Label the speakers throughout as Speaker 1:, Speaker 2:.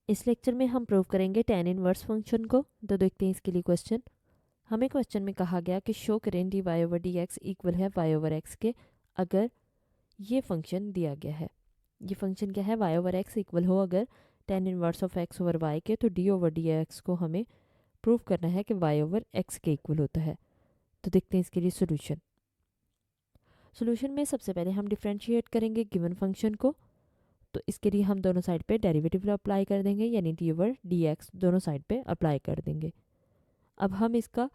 Speaker 1: इस लेक्चर में हम प्रूव करेंगे tan इनवर्स फंक्शन को। तो देखते हैं इसके लिए क्वेश्चन। हमें क्वेश्चन में कहा गया कि शो करें dy ओवर dx इक्वल है y ओवर x के, अगर ये फंक्शन दिया गया है। ये फंक्शन क्या है, y ओवर x इक्वल हो अगर tan inverse of x over y के, तो d ओवर dx को हमें प्रूव करना है कि y ओवर x के इक्वल होता है। तो देखते हैं इसके लिए सोल्यूशन। सोल्यूशन में सबसे पहले हम डिफरेंशिएट करेंगे गिवन फंक्शन को। तो इसके लिए हम दोनों साइड पे डेरिवेटिव अप्लाई कर देंगे, यानी डी ओवर डी एक्स दोनों साइड पे अप्लाई कर देंगे। अब हम इसका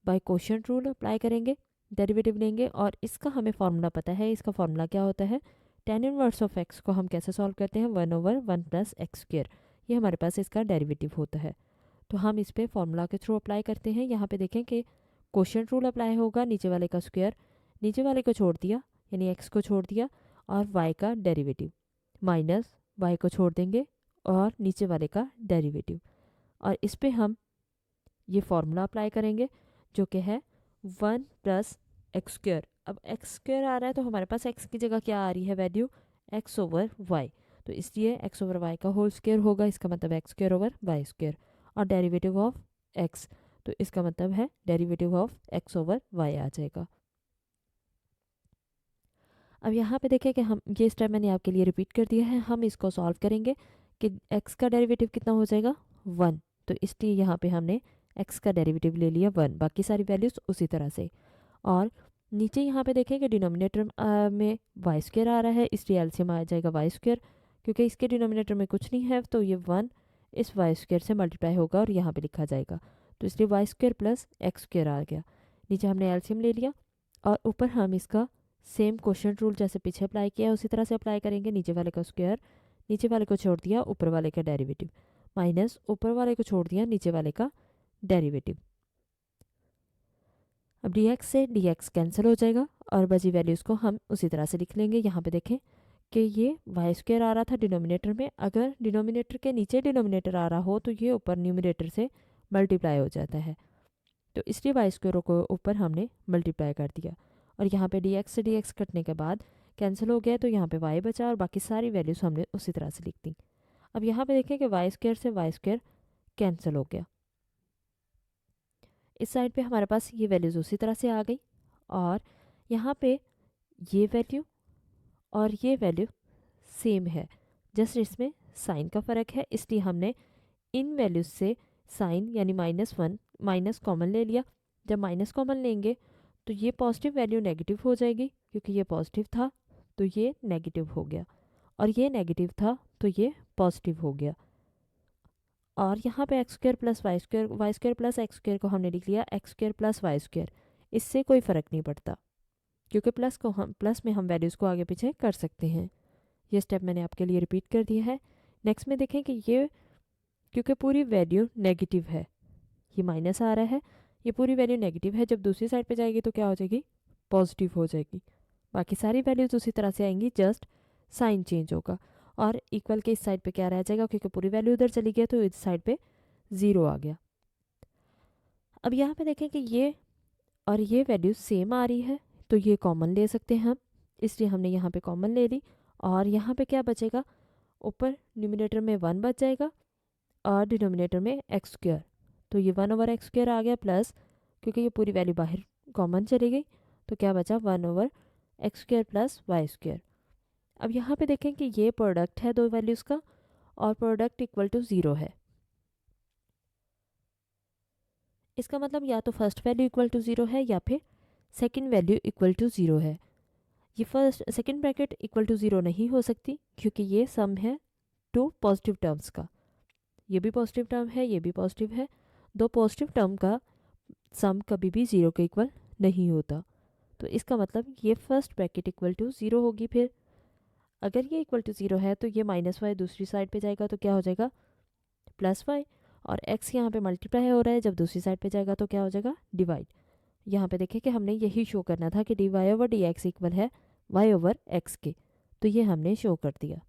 Speaker 1: बाय कोशेंट रूल अप्लाई करेंगे, डेरिवेटिव लेंगे और इसका हमें फॉर्मूला पता है। इसका फॉर्मूला क्या होता है, tan इनवर्स ऑफ x को हम कैसे सॉल्व करते हैं, 1 ओवर 1 प्लस एक्स स्क्वेयर। ये हमारे पास इसका डेरिवेटिव होता है। तो हम इस पर फॉर्मूला के थ्रू अप्लाई करते हैं। यहाँ पे देखें कि कोशेंट रूल अप्लाई होगा, नीचे वाले का स्क्वायर, नीचे वाले को छोड़ दिया यानी x को छोड़ दिया, और y का डेरिवेटिव माइनस y को छोड़ देंगे और नीचे वाले का डेरिवेटिव, और इस पे हम ये फॉर्मूला अप्लाई करेंगे जो कि है 1 प्लस एक्स स्क्वायर। अब एक्स स्क्वायर आ रहा है तो हमारे पास x की जगह क्या आ रही है वैल्यू, x ओवर y। तो इसलिए x ओवर y का होल स्क्वायर होगा, इसका मतलब x square over y square, और डेरिवेटिव ऑफ x, तो इसका मतलब है derivative of x over y आ जाएगा। अब यहाँ पे देखें कि हम ये स्टेप मैंने आपके लिए रिपीट कर दिया है। हम इसको सॉल्व करेंगे कि x का डेरिवेटिव कितना हो जाएगा, 1। तो इसलिए यहाँ पे हमने x का डेरिवेटिव ले लिया 1, बाकी सारी वैल्यूज उसी तरह से। और नीचे यहाँ पे देखें कि डिनोमिनेटर में वाई स्क्वायर आ रहा है, इसलिए एलसीएम आ जाएगा वाई स्क्वायर। क्योंकि इसके डिनोमिनेटर में कुछ नहीं है तो ये 1 इस वाई स्क्वायर से मल्टीप्लाई होगा और यहाँ पे लिखा जाएगा। तो इसलिए y square plus x square आ गया। नीचे हमने एलसीएम ले लिया और ऊपर हम इसका सेम क्वोशिएंट रूल जैसे पीछे अप्लाई किया है उसी तरह से अप्लाई करेंगे। नीचे वाले का स्क्वायर, नीचे वाले को छोड़ दिया, ऊपर वाले का डेरिवेटिव, माइनस ऊपर वाले को छोड़ दिया, नीचे वाले का डेरिवेटिव। अब dx से dx कैंसिल हो जाएगा और बची वैल्यूज़ को हम उसी तरह से लिख लेंगे। यहाँ पे देखें कि ये वाई स्क्वायर आ रहा था डिनोमिनेटर में, अगर डिनोमिनेटर के नीचे डिनोमिनेटर आ रहा हो तो ये ऊपर न्यूमिनेटर से मल्टीप्लाई हो जाता है। तो इसलिए वाई स्क्वायर को ऊपर हमने मल्टीप्लाई कर दिया और यहाँ पे dx से dx कटने के बाद कैंसिल हो गया, तो यहाँ पे y बचा और बाकी सारी वैल्यूज़ हमने उसी तरह से लिख दी। अब यहाँ पे देखें कि वाई स्क्वायर से वाई स्क्वायर कैंसिल हो गया। इस साइड पे हमारे पास ये वैल्यूज़ उसी तरह से आ गई और यहाँ पे ये वैल्यू और ये वैल्यू सेम है, जस्ट इसमें साइन का फ़र्क है। इसलिए हमने इन वैल्यूज़ से साइन यानी -1 माइनस कॉमन ले लिया। जब माइनस कॉमन लेंगे तो ये पॉजिटिव वैल्यू नेगेटिव हो जाएगी, क्योंकि ये पॉजिटिव था तो ये नेगेटिव हो गया, और ये नेगेटिव था तो ये पॉजिटिव हो गया। और यहाँ पे x square plus y square plus x square को हमने लिख लिया x square plus y square. इससे कोई फ़र्क नहीं पड़ता, क्योंकि प्लस में हम वैल्यूज़ को आगे पीछे कर सकते हैं। ये स्टेप मैंने आपके लिए रिपीट कर दिया है। नेक्स्ट में देखें कि ये क्योंकि पूरी वैल्यू नेगेटिव है, ये माइनस आ रहा है, ये पूरी वैल्यू नेगेटिव है, जब दूसरी साइड पे जाएगी तो क्या हो जाएगी, पॉजिटिव हो जाएगी। बाकी सारी वैल्यूज उसी तरह से आएंगी, जस्ट साइन चेंज होगा। और इक्वल के इस साइड पे क्या रह जाएगा, क्योंकि पूरी वैल्यू उधर चली गई तो इस साइड पे 0 आ गया। अब यहाँ पे देखें कि ये और ये वैल्यू सेम आ रही है तो ये कॉमन ले सकते हैं हम, इसलिए हमने यहाँ पे कॉमन ले ली। और यहाँ पे क्या बचेगा, ऊपर न्यूमिनेटर में 1 बच जाएगा और डिनोमिनेटर में एक्स स्क्वायर, तो ये 1 ओवर एक्स स्क्वायर आ गया, प्लस क्योंकि ये पूरी वैल्यू बाहर कॉमन चली गई तो क्या बचा, 1 over x square plus y square. अब यहाँ पे देखें कि ये प्रोडक्ट है दो वैल्यूज़ का और प्रोडक्ट इक्वल टू 0 है। इसका मतलब या तो फर्स्ट वैल्यू इक्वल टू 0 है या फिर सेकंड वैल्यू इक्वल टू 0 है। ये first second bracket equal to 0 नहीं हो सकती, क्योंकि ये सम है टू पॉजिटिव टर्म्स का। ये भी पॉजिटिव टर्म है, ये भी पॉजिटिव है, दो पॉजिटिव टर्म का सम कभी भी 0 के इक्वल नहीं होता। तो इसका मतलब ये फर्स्ट ब्रैकेट इक्वल टू 0 होगी। फिर अगर ये इक्वल टू 0 है तो ये -y दूसरी साइड पे जाएगा तो क्या हो जाएगा, +y, और x यहाँ पे मल्टीप्लाई हो रहा है, जब दूसरी साइड पे जाएगा तो क्या हो जाएगा, डिवाइड। यहाँ पे देखें कि हमने यही शो करना था कि dy ओवर dx इक्वल है y ओवर x के, तो ये हमने शो कर दिया।